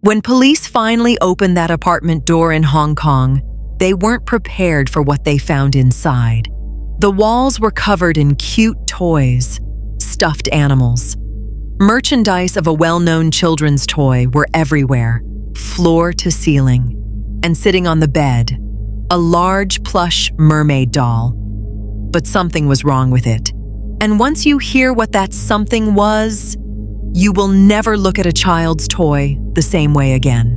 When police finally opened that apartment door in Hong Kong, they weren't prepared for what they found inside. The walls were covered in cute toys, stuffed animals. Merchandise of a well-known children's toy were everywhere, floor to ceiling. And sitting on the bed, a large plush mermaid doll. But something was wrong with it. And once you hear what that something was, you will never look at a child's toy the same way again.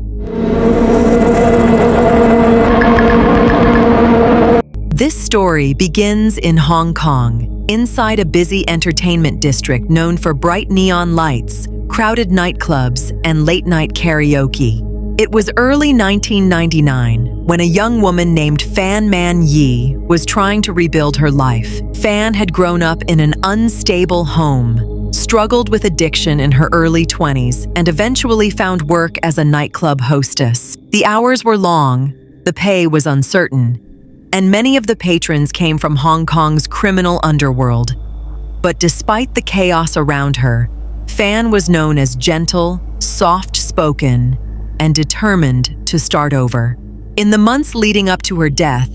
This story begins in Hong Kong, inside a busy entertainment district known for bright neon lights, crowded nightclubs, and late-night karaoke. It was early 1999 when a young woman named Fan Man Yi was trying to rebuild her life. Fan had grown up in an unstable home, struggled with addiction in her early 20s, and eventually found work as a nightclub hostess. The hours were long, the pay was uncertain, and many of the patrons came from Hong Kong's criminal underworld. But despite the chaos around her, Fan was known as gentle, soft-spoken, and determined to start over. In the months leading up to her death,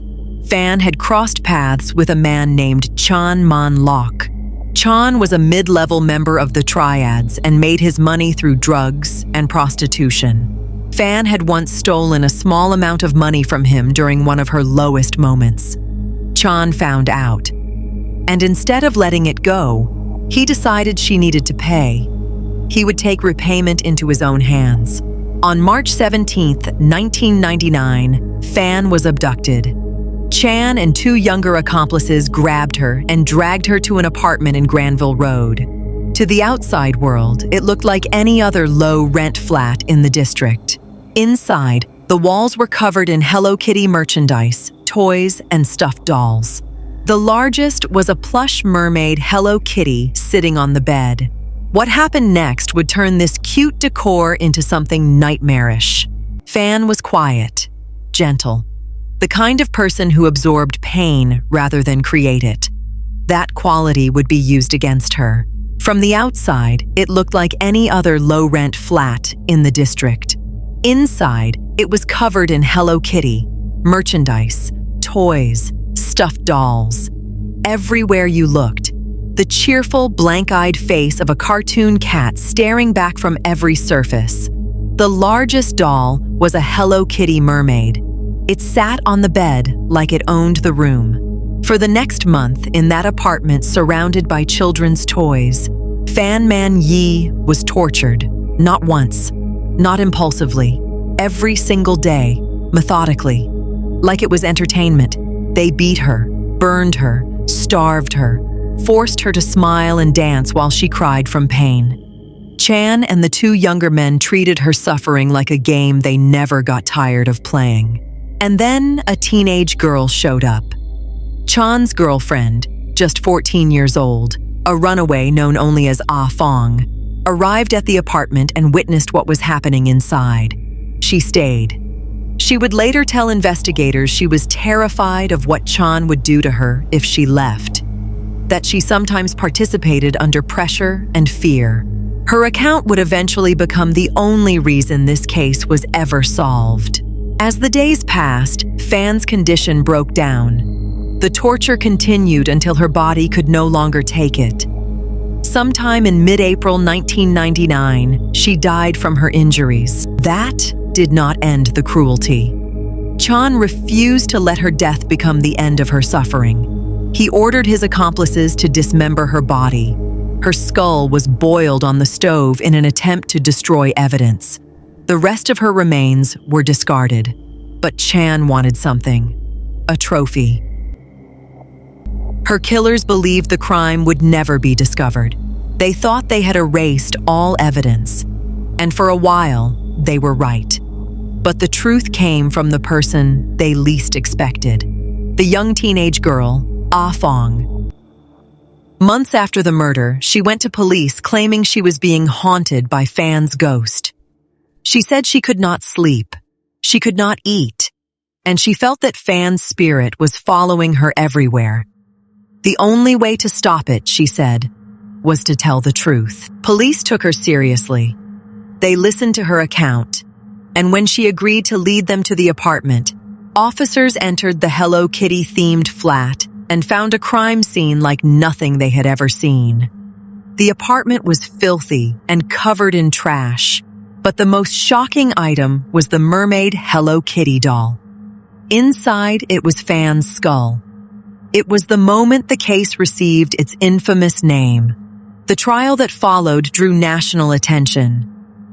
Fan had crossed paths with a man named Chan Man Lok. Chan was a mid-level member of the Triads and made his money through drugs and prostitution. Fan had once stolen a small amount of money from him during one of her lowest moments. Chan found out, and instead of letting it go, he decided she needed to pay. He would take repayment into his own hands. On March 17, 1999, Fan was abducted. Chan and two younger accomplices grabbed her and dragged her to an apartment in Granville Road. To the outside world, it looked like any other low-rent flat in the district. Inside, the walls were covered in Hello Kitty merchandise, toys, and stuffed dolls. The largest was a plush mermaid Hello Kitty sitting on the bed. What happened next would turn this cute decor into something nightmarish. Fan was quiet, gentle, the kind of person who absorbed pain rather than create it. That quality would be used against her. From the outside, it looked like any other low-rent flat in the district. Inside, it was covered in Hello Kitty, merchandise, toys, stuffed dolls. Everywhere you looked, the cheerful, blank-eyed face of a cartoon cat staring back from every surface. The largest doll was a Hello Kitty mermaid. It sat on the bed like it owned the room. For the next month, in that apartment surrounded by children's toys, Fan Man Yi was tortured. Not once, not impulsively, every single day, methodically. Like it was entertainment, they beat her, burned her, starved her, forced her to smile and dance while she cried from pain. Chan and the two younger men treated her suffering like a game they never got tired of playing. And then a teenage girl showed up. Chan's girlfriend, just 14 years old, a runaway known only as Ah Fong, arrived at the apartment and witnessed what was happening inside. She stayed. She would later tell investigators she was terrified of what Chan would do to her if she left, that she sometimes participated under pressure and fear. Her account would eventually become the only reason this case was ever solved. As the days passed, Fan's condition broke down. The torture continued until her body could no longer take it. Sometime in mid-April 1999, she died from her injuries. That did not end the cruelty. Chan refused to let her death become the end of her suffering. He ordered his accomplices to dismember her body. Her skull was boiled on the stove in an attempt to destroy evidence. The rest of her remains were discarded. But Chan wanted something: a trophy. Her killers believed the crime would never be discovered. They thought they had erased all evidence. And for a while, they were right. But the truth came from the person they least expected: the young teenage girl, Ah Fong. Months after the murder, she went to police claiming she was being haunted by Fan's ghost. She said she could not sleep, she could not eat, and she felt that Fan's spirit was following her everywhere. The only way to stop it, she said, was to tell the truth. Police took her seriously. They listened to her account, and when she agreed to lead them to the apartment, officers entered the Hello Kitty-themed flat and found a crime scene like nothing they had ever seen. The apartment was filthy and covered in trash, but the most shocking item was the mermaid Hello Kitty doll. Inside, it was Fan's skull. It was the moment the case received its infamous name. The trial that followed drew national attention.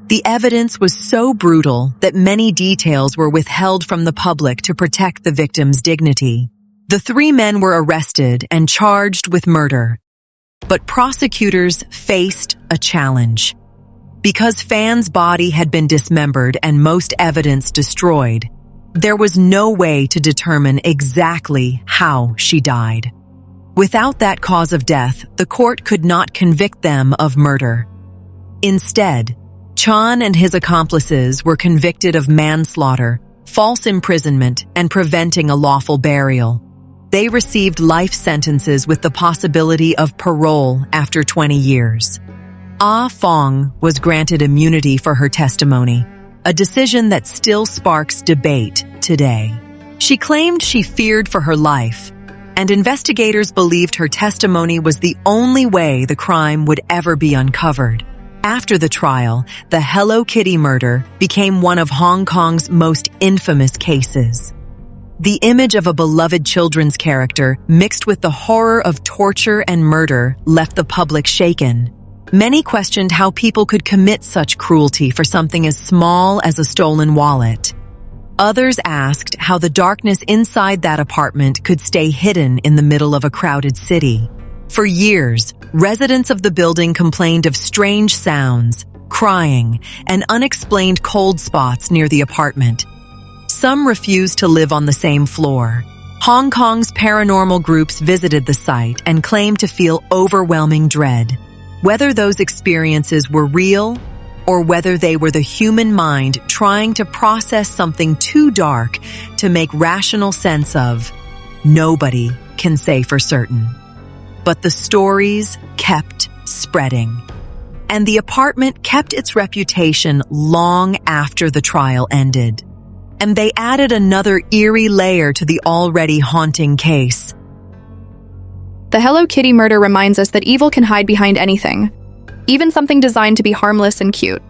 The evidence was so brutal that many details were withheld from the public to protect the victim's dignity. The 3 men were arrested and charged with murder. But prosecutors faced a challenge. Because Fan's body had been dismembered and most evidence destroyed, there was no way to determine exactly how she died. Without that cause of death, the court could not convict them of murder. Instead, Chan and his accomplices were convicted of manslaughter, false imprisonment, and preventing a lawful burial. They received life sentences with the possibility of parole after 20 years. Ah Fong was granted immunity for her testimony, a decision that still sparks debate today. She claimed she feared for her life, and investigators believed her testimony was the only way the crime would ever be uncovered. After the trial, the Hello Kitty murder became one of Hong Kong's most infamous cases. The image of a beloved children's character mixed with the horror of torture and murder left the public shaken. Many questioned how people could commit such cruelty for something as small as a stolen wallet. Others asked how the darkness inside that apartment could stay hidden in the middle of a crowded city. For years, residents of the building complained of strange sounds, crying, and unexplained cold spots near the apartment. Some refused to live on the same floor. Hong Kong's paranormal groups visited the site and claimed to feel overwhelming dread. Whether those experiences were real or whether they were the human mind trying to process something too dark to make rational sense of, nobody can say for certain. But the stories kept spreading, and the apartment kept its reputation long after the trial ended. And they added another eerie layer to the already haunting case. The Hello Kitty murder reminds us that evil can hide behind anything, even something designed to be harmless and cute.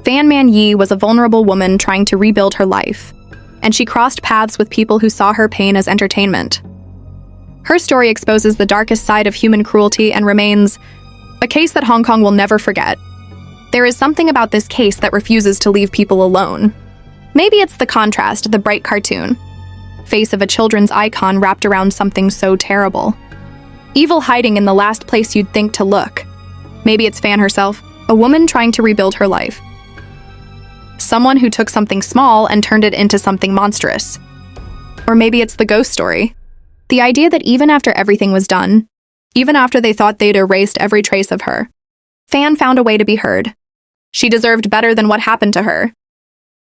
Fan Man Yi was a vulnerable woman trying to rebuild her life, and she crossed paths with people who saw her pain as entertainment. Her story exposes the darkest side of human cruelty and remains a case that Hong Kong will never forget. There is something about this case that refuses to leave people alone. Maybe it's the contrast, the bright cartoon face of a children's icon wrapped around something so terrible. Evil hiding in the last place you'd think to look. Maybe it's Fan herself, a woman trying to rebuild her life. Someone who took something small and turned it into something monstrous. Or maybe it's the ghost story. The idea that even after everything was done, even after they thought they'd erased every trace of her, Fan found a way to be heard. She deserved better than what happened to her.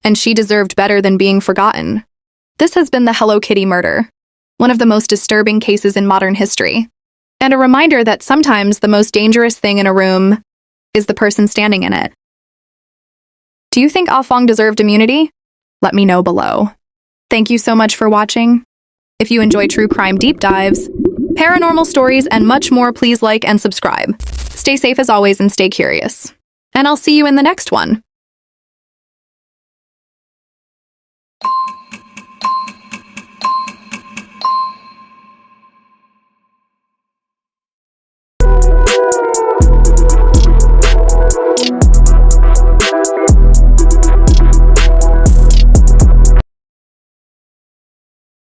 And she deserved better than being forgotten. This has been the Hello Kitty murder, one of the most disturbing cases in modern history, and a reminder that sometimes the most dangerous thing in a room is the person standing in it. Do you think Ah Fong deserved immunity? Let me know below. Thank you so much for watching. If you enjoy true crime deep dives, paranormal stories, and much more, please like and subscribe. Stay safe as always and stay curious. And I'll see you in the next one.